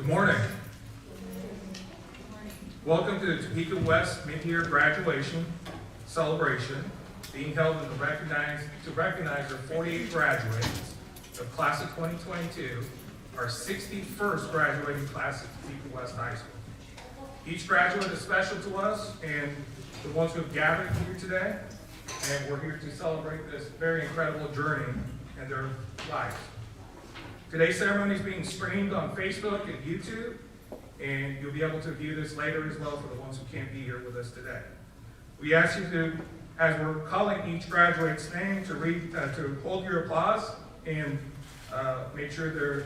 Good morning. Welcome to the Topeka West mid-year graduation celebration being held to recognize our 48 graduates of class of 2022, our 61st graduating class at Topeka West High School. Each graduate is special to us and the ones who have gathered here today, and we're here to celebrate this very incredible journey in their lives. Today's ceremony is being streamed on Facebook and YouTube, and you'll be able to view this later as well for the ones who can't be here with us today. We ask you to, as we're calling each graduate's name, to hold your applause and make sure they're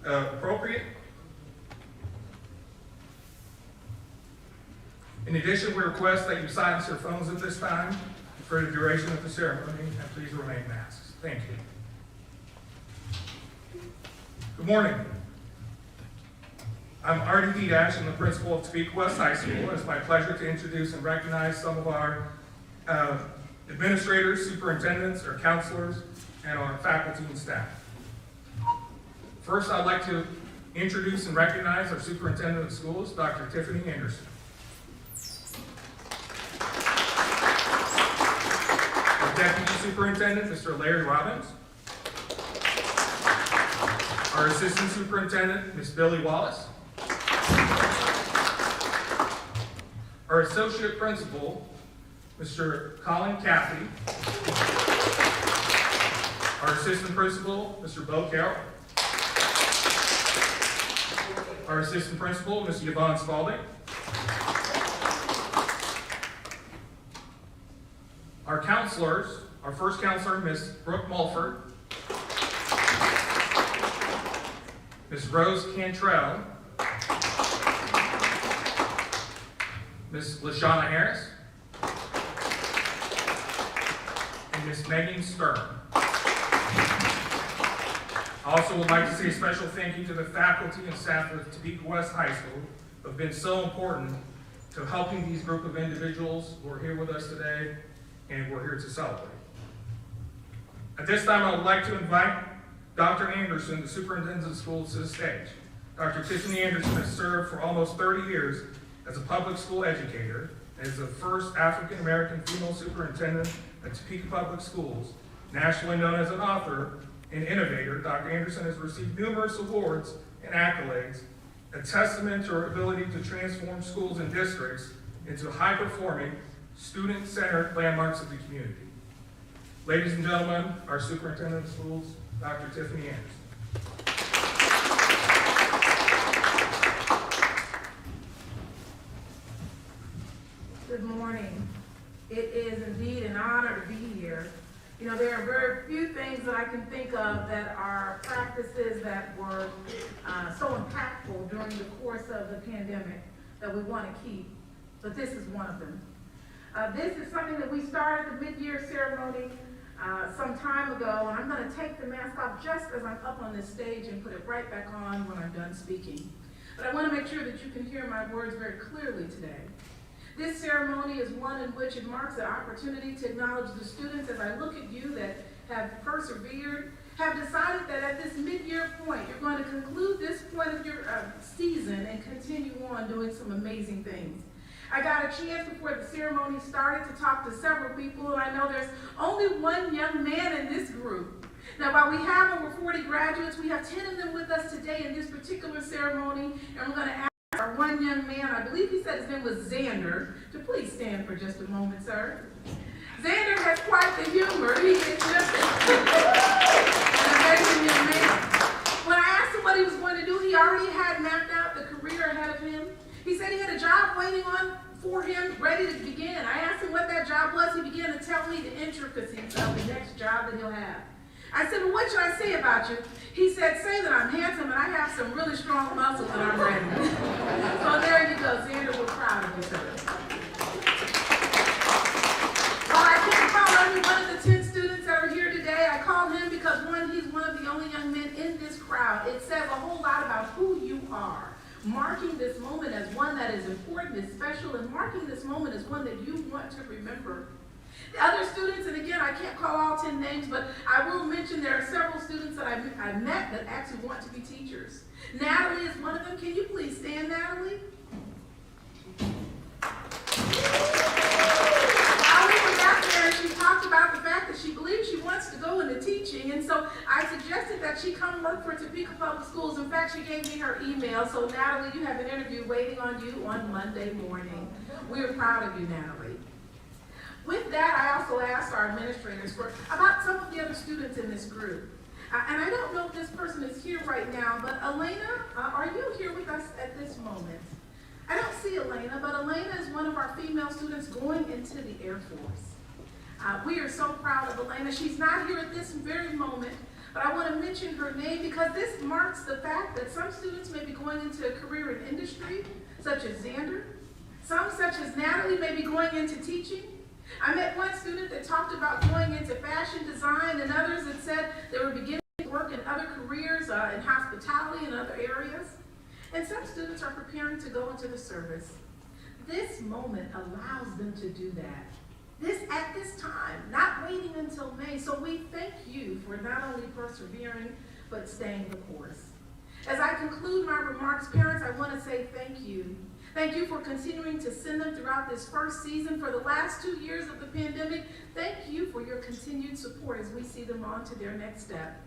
appropriate. In addition, we request that you silence your phones at this time for the duration of the ceremony, and please remain masked. Thank you. Good morning. I'm Artie D. Dash, I'm the principal of Topeka West High School. It's my pleasure to introduce and recognize some of our administrators, superintendents, our counselors, and our faculty and staff. First, I'd like to introduce and recognize our superintendent of schools, Dr. Tiffany Anderson. Our deputy superintendent, Mr. Larry Robbins. Our assistant superintendent, Ms. Billy Wallace. Our associate principal, Mr. Colin Caffey. Our assistant principal, Mr. Bo Carroll. Our assistant principal, Ms. Yvonne Spalding. Our counselors, our first counselor, Ms. Brooke Mulford. Ms. Rose Cantrell, Ms. LaShawna Harris, and Ms. Megan Stern. I also would like to say a special thank you to the faculty and staff of Topeka West High School who have been so important to helping these group of individuals who are here with us today, and we're here to celebrate. At this time, I would like to invite Dr. Anderson, the superintendent of schools, to the stage. Dr. Tiffany Anderson has served for almost 30 years as a public school educator and is the first African-American female superintendent at Topeka Public Schools. Nationally known as an author and innovator, Dr. Anderson has received numerous awards and accolades, a testament to her ability to transform schools and districts into high-performing, student-centered landmarks of the community. Ladies and gentlemen, our superintendent of schools, Dr. Tiffany Anderson. Good morning. It is indeed an honor to be here. You know, there are very few things that I can think of that are practices that were so impactful during the course of the pandemic that we want to keep, but this is one of them. This is something that we started the mid-year ceremony some time ago, and I'm going to take the mask off just as I'm up on this stage and put it right back on when I'm done speaking. But I want to make sure that you can hear my words very clearly today. This ceremony is one in which it marks an opportunity to acknowledge the students, as I look at you, that have persevered, have decided that at this mid-year point, you're going to conclude this point of your season and continue on doing some amazing things. I got a chance before the ceremony started to talk to several people, and I know there's only one young man in this group. Now, while we have over 40 graduates, we have 10 of them with us today in this particular ceremony, and we're going to ask our one young man, I believe he said his name was Xander, to please stand for just a moment, sir. Xander has quite the humor. He is just an amazing young man. When I asked him what he was going to do, he already had mapped out the career ahead of him. He said he had a job waiting for him, ready to begin. I asked him what that job was. He began to tell me the intricacies of the next job that he'll have. I said, well, what should I say about you? He said, say that I'm handsome and I have some really strong muscles and I'm ready. So there you go, Xander, we're proud of you, sir. While I can't call every one of the 10 students that are here today, I call him because, one, he's one of the only young men in this crowd. It says a whole lot about who you are. Marking this moment as one that is important, is special, and marking this moment as one that you want to remember. The other students, and again, I can't call all 10 names, but I will mention there are several students that I met that actually want to be teachers. Natalie is one of them. Can you please stand, Natalie? She talked about the fact that she believes she wants to go into teaching, and so I suggested that she come work for Topeka Public Schools. In fact, she gave me her email. So Natalie, you have an interview waiting on you on Monday morning. We're proud of you, Natalie. With that, I also asked our administrators about some of the other students in this group. And I don't know if this person is here right now, but Elena, are you here with us at this moment? I don't see Elena, but Elena is one of our female students going into the Air Force. We are so proud of Elena. She's not here at this very moment, but I want to mention her name because this marks the fact that some students may be going into a career in industry, such as Xander. Some, such as Natalie, may be going into teaching. I met one student that talked about going into fashion design, and others that said they were beginning to work in other careers, in hospitality and other areas. And some students are preparing to go into the service. This moment allows them to do that. At this time, not waiting until May. So we thank you for not only persevering, but staying the course. As I conclude my remarks, parents, I want to say thank you. Thank you for continuing to send them throughout this first season. For the last 2 years of the pandemic, thank you for your continued support as we see them on to their next step.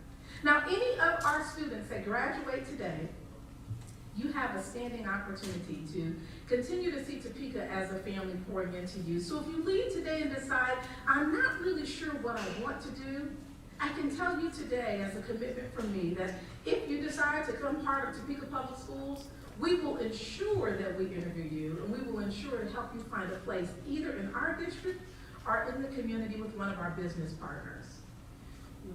Now, any of our students that graduate today, you have a standing opportunity to continue to see Topeka as a family pouring into you. So if you leave today and decide, I'm not really sure what I want to do, I can tell you today as a commitment from me that if you decide to become part of Topeka Public Schools, we will ensure that we interview you, and we will ensure to help you find a place either in our district or in the community with one of our business partners.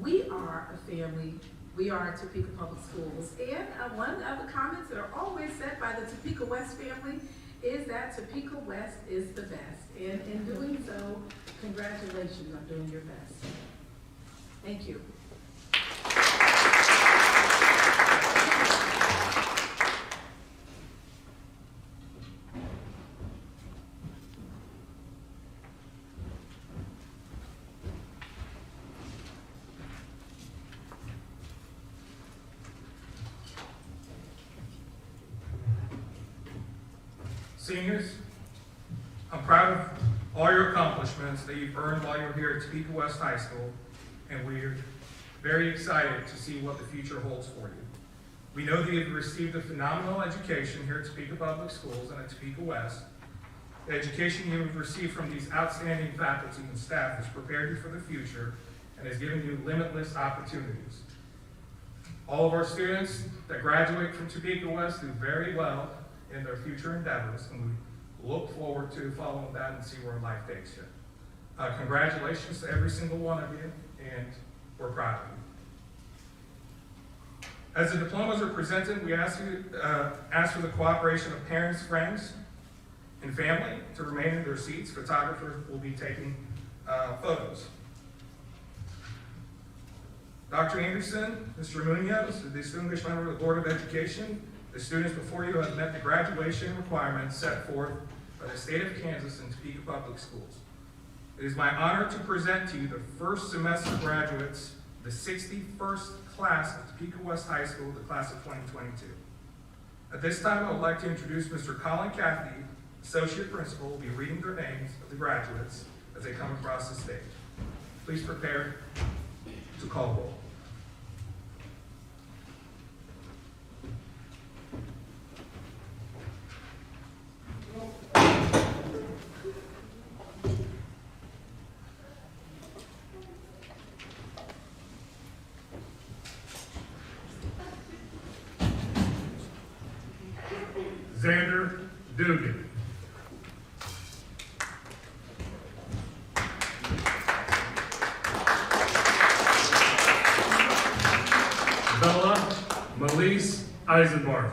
We are a family. We are Topeka Public Schools. And one of the comments that are always said by the Topeka West family is that Topeka West is the best. And in doing so, congratulations on doing your best. Thank you. Seniors, I'm proud of all your accomplishments that you've earned while you're here at Topeka West High School, and we're very excited to see what the future holds for you. We know that you've received a phenomenal education here at Topeka Public Schools and at Topeka West. The education you've received from these outstanding faculty and staff has prepared you for the future and has given you limitless opportunities. All of our students that graduate from Topeka West do very well in their future endeavors, and we look forward to following that and see where life takes you. Congratulations to every single one of you, and we're proud of you. As the diplomas are presented, we ask for the cooperation of parents, friends, and family to remain in their seats. Photographers will be taking photos. Dr. Anderson, Mr. Munoz, the distinguished member of the Board of Education, the students before you have met the graduation requirements set forth by the state of Kansas and Topeka Public Schools. It is my honor to present to you the first semester graduates, the 61st class of Topeka West High School, the class of 2022. At this time, I would like to introduce Mr. Colin Cathy, Associate Principal, who will be reading their names of the graduates as they come across the stage. Please prepare to call roll. Xander Dugan. Bella Melise Eisenbarth.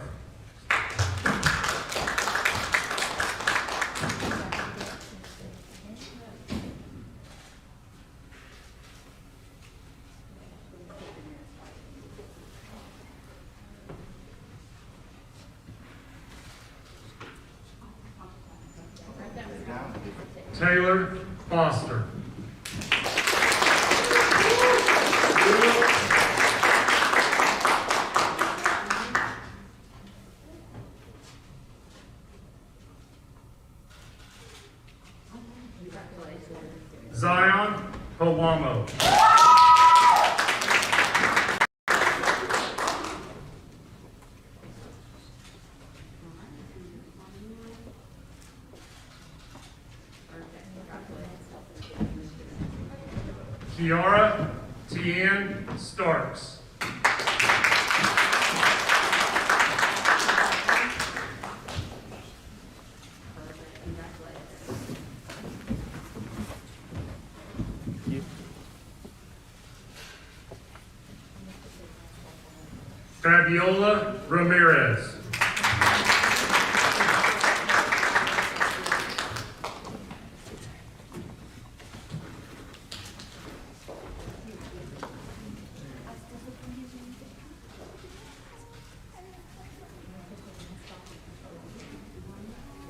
Taylor Foster. Kiara Tian Starks. Fabiola Ramirez.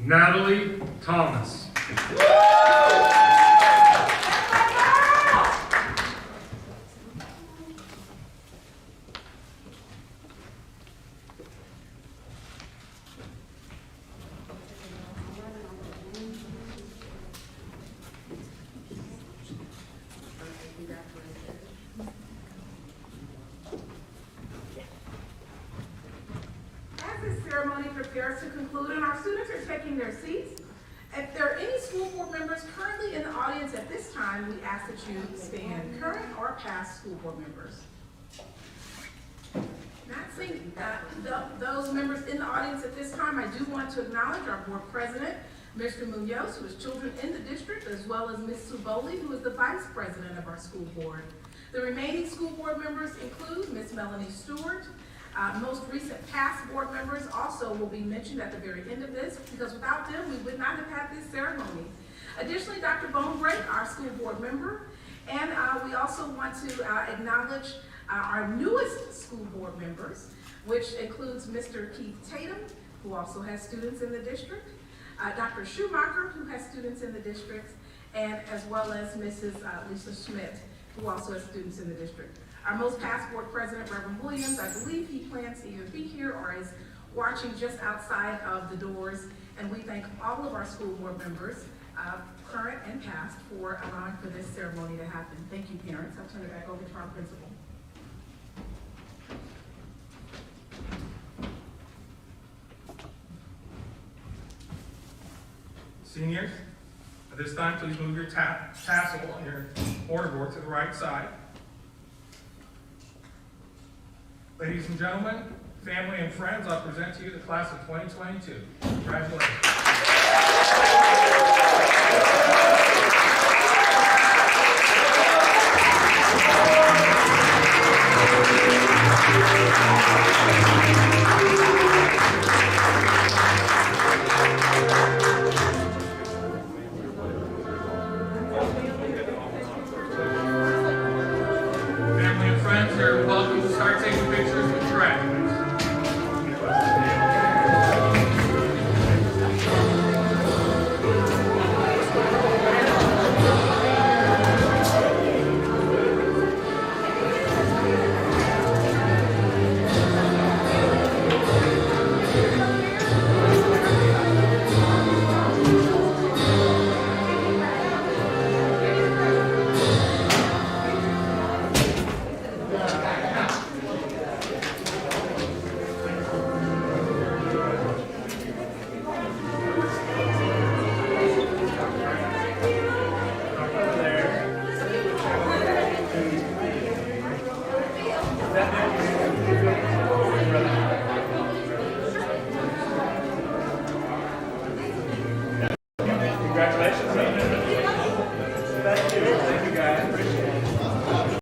Natalie Thomas. As this ceremony prepares to conclude and our students are taking their seats, if there are any school board members currently in the audience at this time, we ask that you stand, current or past school board members. Not seeing those members in the audience at this time, I do want to acknowledge our board president, Mr. Munoz, who is children in the district, as well as Ms. Suboli, who is the vice president of our school board. The remaining school board members include Ms. Melanie Stewart. Most recent past board members also will be mentioned at the very end of this, because without them, we would not have had this ceremony. Additionally, Dr. Bonebrake, our school board member, and we also want to acknowledge our newest school board members, which includes Mr. Keith Tatum, who also has students in the district, Dr. Schumacher, who has students in the district, and as well as Mrs. Lisa Schmidt, who also has students in the district. Our most past board president, Reverend Williams, I believe he plans to either be here or is watching just outside of the doors. And we thank all of our school board members, current and past, for allowing for this ceremony to happen. Thank you, parents. I'll turn it back over to our principal. Seniors, at this time, please move your tassel on your order board to the right side. Ladies and gentlemen, family and friends, I'll present to you the class of 2022. Congratulations. Family and friends, you're welcome to start taking pictures with your athletes. Congratulations. Thank you. Thank you, guys. Appreciate it.